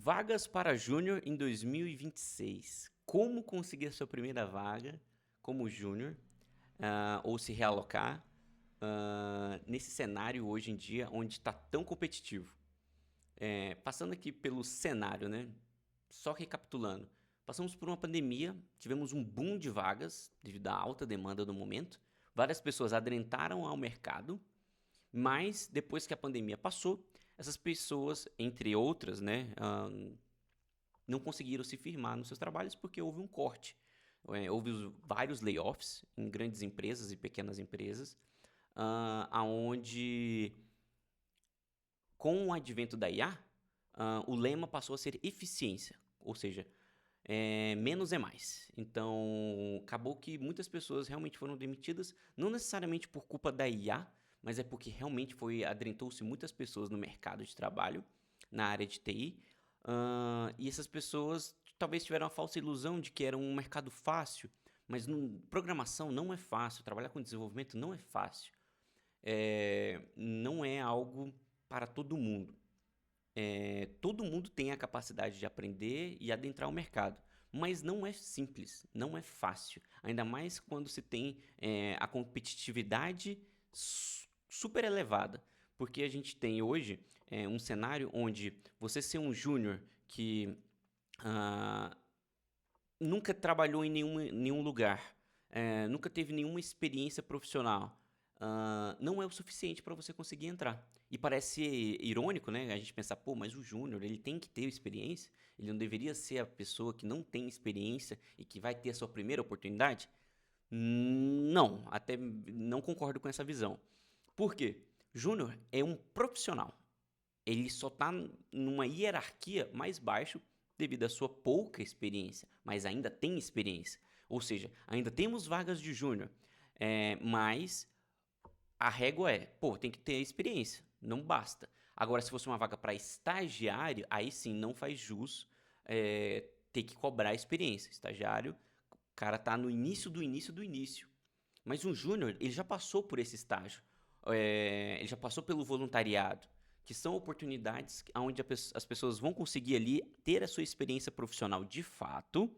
Vagas para júnior em 2026. Como conseguir a sua primeira vaga como júnior, ou se realocar nesse cenário hoje em dia onde está tão competitivo? Passando aqui pelo cenário, né? Só recapitulando. Passamos por uma pandemia, tivemos um boom de vagas devido à alta demanda do momento. Várias pessoas adentraram ao mercado, mas depois que a pandemia passou, essas pessoas, entre outras, né, não conseguiram se firmar nos seus trabalhos porque houve um corte. Houve vários layoffs em grandes empresas e pequenas empresas, aonde com o advento da IA, o lema passou a ser eficiência, ou seja, menos é mais. Então, acabou que muitas pessoas realmente foram demitidas, não necessariamente por culpa da IA, mas é porque realmente adrentou-se muitas pessoas no mercado de trabalho, na área de TI, e essas pessoas talvez tiveram a falsa ilusão de que era um mercado fácil, mas programação não é fácil, trabalhar com desenvolvimento não é fácil. Não é algo para todo mundo. Todo mundo tem a capacidade de aprender e adentrar o mercado, mas não é simples, não é fácil. Ainda mais quando se tem a competitividade super elevada. Porque a gente tem hoje um cenário onde você ser um júnior que ah, nunca trabalhou em nenhum lugar, nunca teve nenhuma experiência profissional, não é o suficiente para você conseguir entrar. E parece irônico, né? A gente pensar, pô, mas o júnior, ele tem que ter experiência? Ele não deveria ser a pessoa que não tem experiência e que vai ter a sua primeira oportunidade? Não, até não concordo com essa visão. Por quê? Júnior é um profissional. Ele só está numa hierarquia mais baixo devido à sua pouca experiência, mas ainda tem experiência. Ou seja, ainda temos vagas de júnior, mas a régua pô, tem que ter experiência, não basta. Agora, se fosse uma vaga para estagiário, aí sim não faz jus ter que cobrar a experiência. Estagiário, o cara tá no início do início do início. Mas um júnior, ele já passou por esse estágio. Ele já passou pelo voluntariado, que são oportunidades onde as pessoas vão conseguir ali ter a sua experiência profissional de fato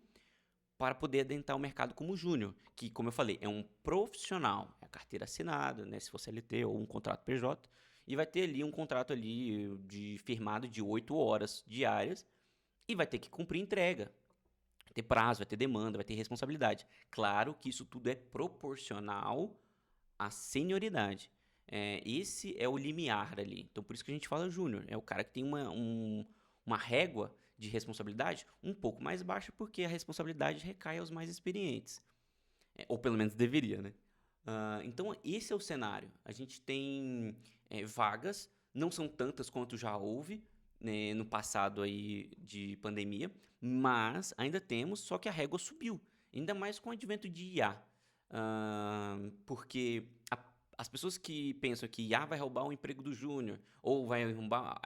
para poder adentrar o mercado como júnior, que, como eu falei, é um profissional, é a carteira assinada, né, se for CLT ou um contrato PJ, e vai ter ali um contrato ali de firmado de 8 horas diárias e vai ter que cumprir entrega. Vai ter prazo, vai ter demanda, vai ter responsabilidade. Claro que isso tudo é proporcional à senioridade. Esse é o limiar ali. Então, por isso que a gente fala júnior. É o cara que tem uma régua de responsabilidade um pouco mais baixa, porque a responsabilidade recai aos mais experientes. Ou pelo menos deveria, né? Então, esse é o cenário. A gente tem vagas, não são tantas quanto já houve, né, no passado aí de pandemia, mas ainda temos, só que a régua subiu. Ainda mais com o advento de IA. Porque as pessoas que pensam que IA vai roubar o emprego do júnior ou vai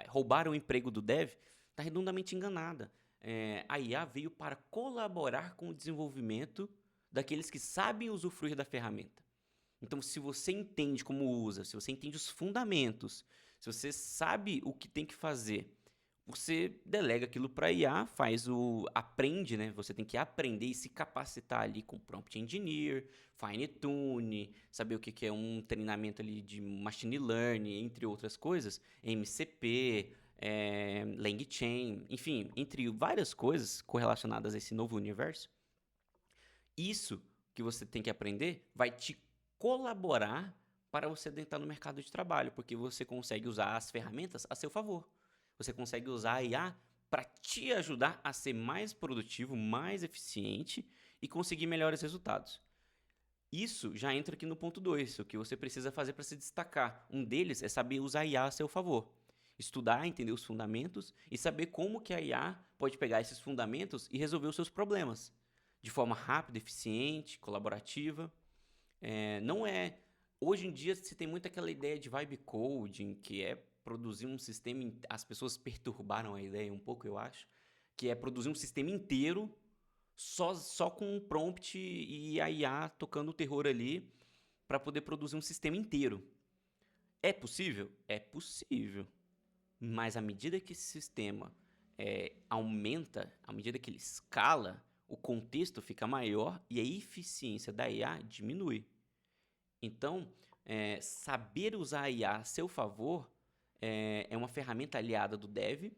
roubar o emprego do dev, está redondamente enganada. A IA veio para colaborar com o desenvolvimento daqueles que sabem usufruir da ferramenta. Então, se você entende como usa, se você entende os fundamentos, se você sabe o que tem que fazer, você delega aquilo para IA, aprende, né? Você tem que aprender e se capacitar ali com prompt engineer, fine tune, saber o que é um treinamento ali de machine learning, entre outras coisas, MCP, LangChain, enfim, entre várias coisas correlacionadas a esse novo universo. Isso que você tem que aprender vai te colaborar para você adentrar no mercado de trabalho, porque você consegue usar as ferramentas a seu favor. Você consegue usar a IA para te ajudar a ser mais produtivo, mais eficiente e conseguir melhores resultados. Isso já entra aqui no ponto 2, o que você precisa fazer para se destacar. Um deles é saber usar a IA a seu favor. Estudar, entender os fundamentos e saber como que a IA pode pegar esses fundamentos e resolver os seus problemas de forma rápida, eficiente, colaborativa. Não é. Hoje em dia se tem muito aquela ideia de vibe coding, que é produzir um sistema. As pessoas perturbaram a ideia um pouco, eu acho, que é produzir um sistema inteiro só com um prompt e a IA tocando o terror ali para poder produzir um sistema inteiro. É possível? É possível. Mas à medida que esse sistema aumenta, à medida que ele escala, o contexto fica maior e a eficiência da IA diminui. Então, saber usar a IA a seu favor é uma ferramenta aliada do dev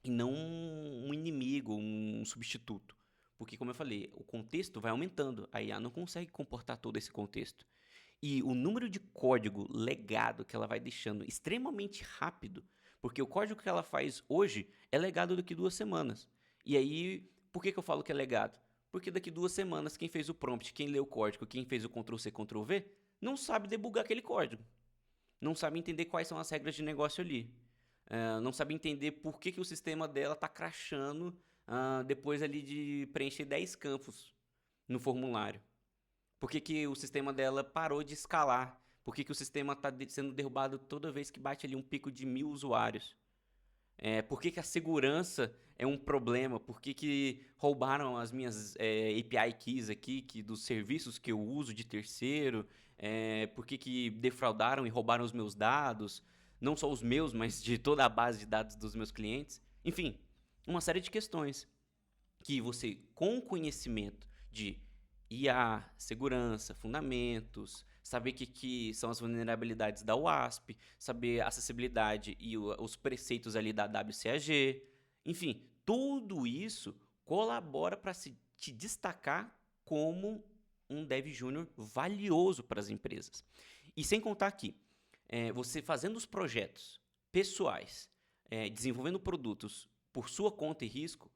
e não um inimigo, um substituto. Porque, como eu falei, o contexto vai aumentando. A IA não consegue comportar todo esse contexto. E o número de código legado que ela vai deixando extremamente rápido, porque o código que ela faz hoje é legado daqui 2 semanas. E aí, por que eu falo que é legado? Porque daqui 2 semanas, quem fez o prompt, quem leu o código, quem fez o Ctrl+C, Ctrl+V, não sabe debugar aquele código. Não sabe entender quais são as regras de negócio ali. Não sabe entender por que o sistema dela está crashando depois ali de preencher 10 campos no formulário. Por que o sistema dela parou de escalar? Por que o sistema está sendo derrubado toda vez que bate ali um pico de 1.000 usuários? Por que a segurança é um problema? Por que roubaram as minhas API keys aqui, dos serviços que eu uso de terceiro? Por que defraudaram e roubaram os meus dados? Não só os meus, mas de toda a base de dados dos meus clientes. Enfim, uma série de questões que você, com conhecimento de IA, segurança, fundamentos, saber que são as vulnerabilidades da WASP, saber a acessibilidade e os preceitos ali da WCAG, enfim, tudo isso colabora para te destacar como um dev júnior valioso para as empresas. E sem contar que você fazendo os projetos pessoais, desenvolvendo produtos por sua conta e risco,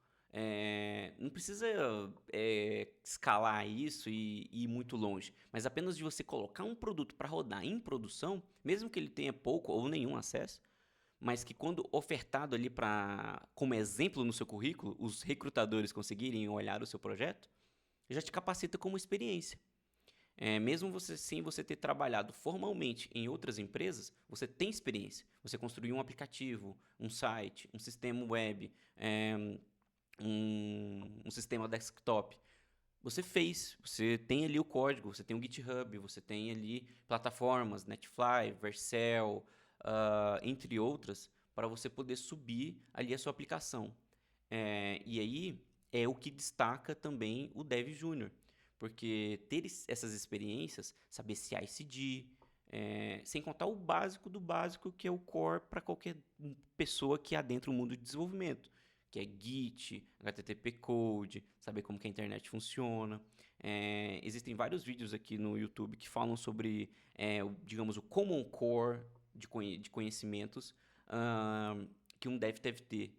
não precisa escalar isso e ir muito longe, mas apenas de você colocar um produto para rodar em produção, mesmo que ele tenha pouco ou nenhum acesso, mas que quando ofertado ali como exemplo no seu currículo, os recrutadores conseguirem olhar o seu projeto, já te capacita como experiência. Mesmo sem você ter trabalhado formalmente em outras empresas, você tem experiência. Você construiu um aplicativo, um site, um sistema web, um sistema desktop. Você tem ali o código, você tem o GitHub, você tem ali plataformas, Netfly, Vercel, entre outras, para você poder subir ali a sua aplicação. E aí é o que destaca também o Dev Júnior, porque ter essas experiências, saber CI/CD, sem contar o básico do básico, que é o core para qualquer pessoa que adentra o mundo de desenvolvimento, que é Git, HTTP Code, saber como que a internet funciona. Existem vários vídeos aqui no YouTube que falam sobre, digamos, o Common Core de conhecimentos que um dev deve ter.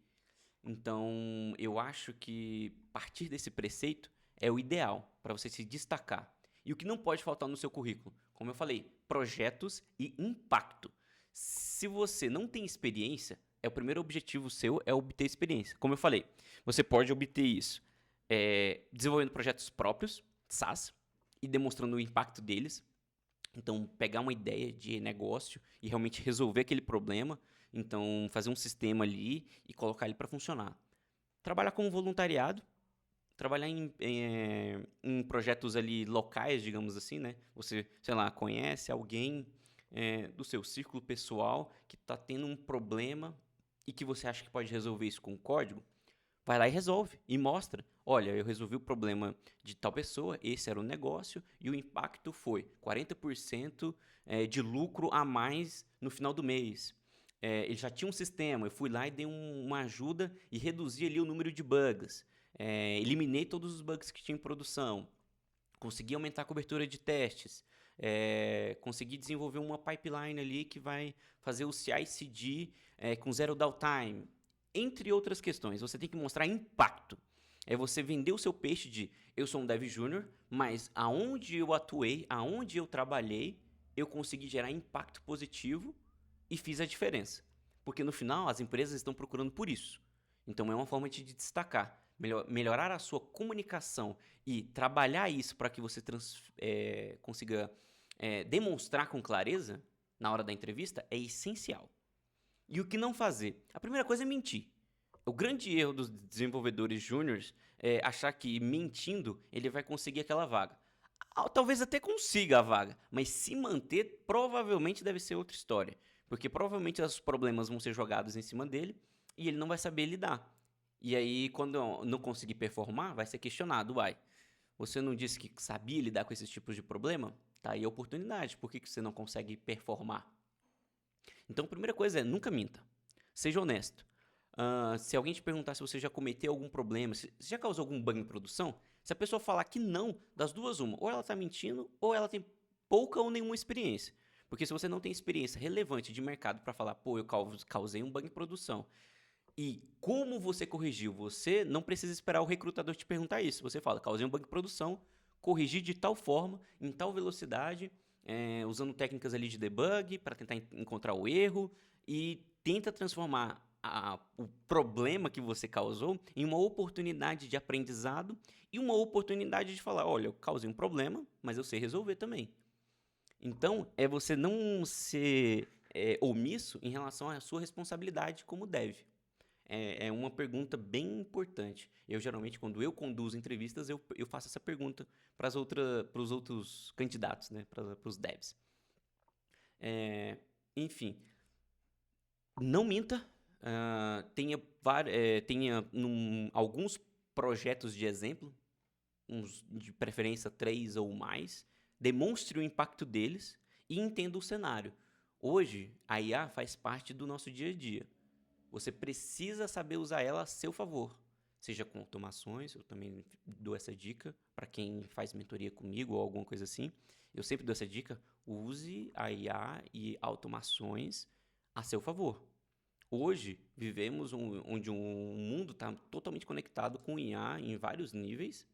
Então, eu acho que partir desse preceito é o ideal para você se destacar. E o que não pode faltar no seu currículo? Como eu falei, projetos e impacto. Se você não tem experiência, o primeiro objetivo seu é obter experiência. Como eu falei, você pode obter isso desenvolvendo projetos próprios, SaaS, e demonstrando o impacto deles. Então, pegar uma ideia de negócio e realmente resolver aquele problema. Então, fazer um sistema ali e colocar ele para funcionar. Trabalhar como voluntariado, trabalhar em projetos ali locais, digamos assim, né? Você, sei lá, conhece alguém do seu círculo pessoal que está tendo um problema e que você acha que pode resolver isso com código, vai lá e resolve e mostra. Olha, eu resolvi o problema de tal pessoa, esse era o negócio e o impacto foi 40% de lucro a mais no final do mês. Ele já tinha um sistema, eu fui lá e dei uma ajuda e reduzi ali o número de bugs. Eliminei todos os bugs que tinha em produção. Consegui aumentar a cobertura de testes. Consegui desenvolver uma pipeline ali que vai fazer o CI/CD com zero downtime. Entre outras questões, você tem que mostrar impacto. É você vender o seu peixe de eu sou um dev júnior, mas aonde eu atuei, aonde eu trabalhei, eu consegui gerar impacto positivo e fiz a diferença. Porque no final as empresas estão procurando por isso. Então é uma forma de destacar. Melhorar a sua comunicação e trabalhar isso para que você consiga demonstrar com clareza na hora da entrevista é essencial. E o que não fazer? A primeira coisa é mentir. O grande erro dos desenvolvedores júniores é achar que mentindo ele vai conseguir aquela vaga. Talvez até consiga a vaga, mas se manter provavelmente deve ser outra história. Porque provavelmente os problemas vão ser jogados em cima dele e ele não vai saber lidar. E aí, quando eu não conseguir performar, vai ser questionado, uai, você não disse que sabia lidar com esses tipos de problema? Tá aí a oportunidade, por que que você não consegue performar? Então, a primeira coisa é, nunca minta. Seja honesto. Se alguém te perguntar se você já cometeu algum problema, se já causou algum bug em produção, se a pessoa falar que não, das duas uma, ou ela está mentindo, ou ela tem pouca ou nenhuma experiência. Porque se você não tem experiência relevante de mercado para falar, pô, eu causei um bug em produção, e como você corrigiu, você não precisa esperar o recrutador te perguntar isso. Você fala, causei um bug em produção, corrigi de tal forma, em tal velocidade, usando técnicas ali de debug para tentar encontrar o erro e tenta transformar o problema que você causou em uma oportunidade de aprendizado e uma oportunidade de falar, olha, eu causei um problema, mas eu sei resolver também. Então, é você não ser omisso em relação à sua responsabilidade como deve. É uma pergunta bem importante. Eu, geralmente, quando eu conduzo entrevistas, eu faço essa pergunta para os outros candidatos, né? Para os devs. É, enfim, não minta. Tenha alguns projetos de exemplo, uns de preferência 3 ou mais. Demonstre o impacto deles e entenda o cenário. Hoje, a IA faz parte do nosso dia a dia. Você precisa saber usar ela a seu favor. Seja com automações, eu também dou essa dica para quem faz mentoria comigo ou alguma coisa assim. Eu sempre dou essa dica: use a IA e automações a seu favor. Hoje, vivemos onde um mundo está totalmente conectado com IA em vários níveis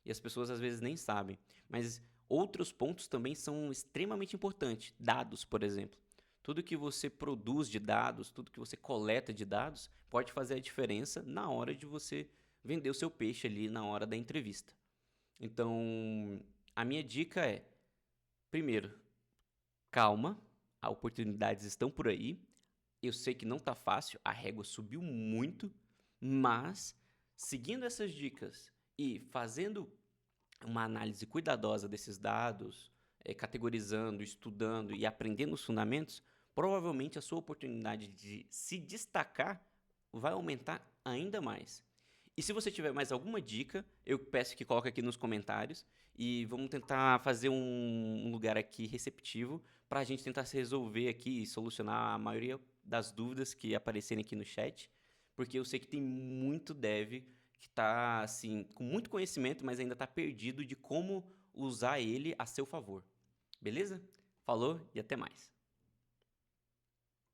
e as pessoas às vezes nem sabem. Mas outros pontos também são extremamente importantes. Dados, por exemplo. Tudo que você produz de dados, tudo que você coleta de dados, pode fazer a diferença na hora de você vender o seu peixe ali na hora da entrevista. Então, a minha dica é, primeiro, calma, as oportunidades estão por aí. Eu sei que não está fácil, a régua subiu muito, mas seguindo essas dicas e fazendo uma análise cuidadosa desses dados, categorizando, estudando e aprendendo os fundamentos, provavelmente a sua oportunidade de se destacar vai aumentar ainda mais. E se você tiver mais alguma dica, eu peço que coloque aqui nos comentários e vamos tentar fazer um lugar aqui receptivo para a gente tentar se resolver aqui e solucionar a maioria das dúvidas que aparecerem aqui no chat, porque eu sei que tem muito dev que está assim, com muito conhecimento, mas ainda está perdido de como usar ele a seu favor. Beleza? Falou e até mais.